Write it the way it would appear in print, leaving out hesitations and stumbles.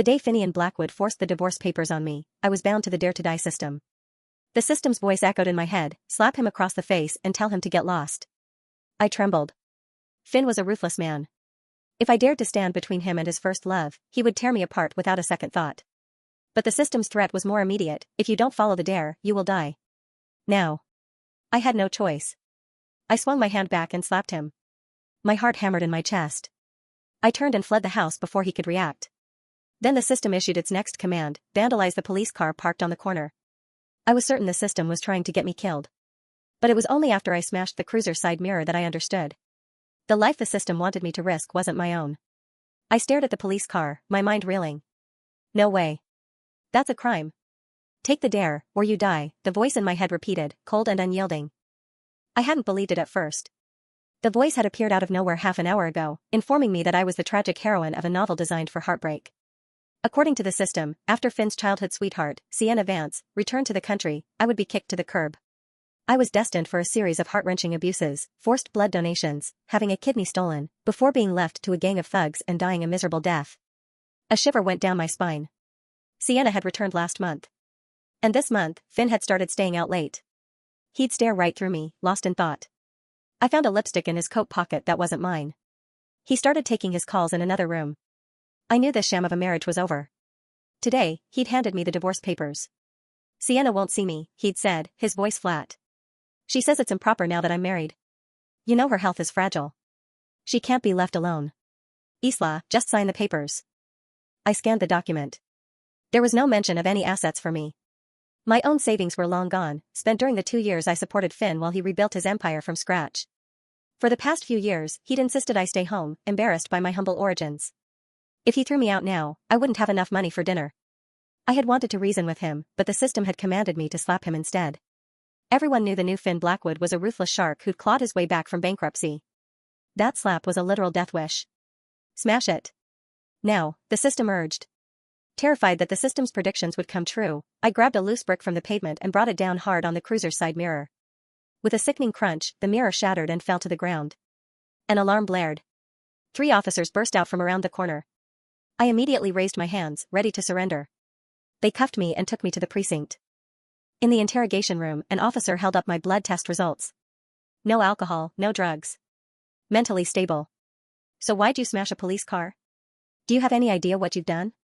The day Finney and Blackwood forced the divorce papers on me, I was bound to the Dare to Die system. The system's voice echoed in my head, slap him across the face and tell him to get lost. I trembled. Finn was a ruthless man. If I dared to stand between him and his first love, he would tear me apart without a second thought. But the system's threat was more immediate: if you don't follow the dare, you will die. Now. I had no choice. I swung my hand back and slapped him. My heart hammered in my chest. I turned and fled the house before he could react. Then the system issued its next command: vandalize the police car parked on the corner. I was certain the system was trying to get me killed. But it was only after I smashed the cruiser's side mirror that I understood. The life the system wanted me to risk wasn't my own. I stared at the police car, my mind reeling. No way. That's a crime. Take the dare, or you die, the voice in my head repeated, cold and unyielding. I hadn't believed it at first. The voice had appeared out of nowhere half an hour ago, informing me that I was the tragic heroine of a novel designed for heartbreak. According to the system, after Finn's childhood sweetheart, Sienna Vance, returned to the country, I would be kicked to the curb. I was destined for a series of heart-wrenching abuses, forced blood donations, having a kidney stolen, before being left to a gang of thugs and dying a miserable death. A shiver went down my spine. Sienna had returned last month. And this month, Finn had started staying out late. He'd stare right through me, lost in thought. I found a lipstick in his coat pocket that wasn't mine. He started taking his calls in another room. I knew this sham of a marriage was over. Today, he'd handed me the divorce papers. Sienna won't see me, he'd said, his voice flat. She says it's improper now that I'm married. You know her health is fragile. She can't be left alone. Isla, just sign the papers. I scanned the document. There was no mention of any assets for me. My own savings were long gone, spent during the 2 years I supported Finn while he rebuilt his empire from scratch. For the past few years, he'd insisted I stay home, embarrassed by my humble origins. If he threw me out now, I wouldn't have enough money for dinner. I had wanted to reason with him, but the system had commanded me to slap him instead. Everyone knew the new Finn Blackwood was a ruthless shark who'd clawed his way back from bankruptcy. That slap was a literal death wish. Smash it. Now, the system urged. Terrified that the system's predictions would come true, I grabbed a loose brick from the pavement and brought it down hard on the cruiser's side mirror. With a sickening crunch, the mirror shattered and fell to the ground. An alarm blared. 3 officers burst out from around the corner. I immediately raised my hands, ready to surrender. They cuffed me and took me to the precinct. In the interrogation room, an officer held up my blood test results. No alcohol, no drugs. Mentally stable. So why'd you smash a police car? Do you have any idea what you've done?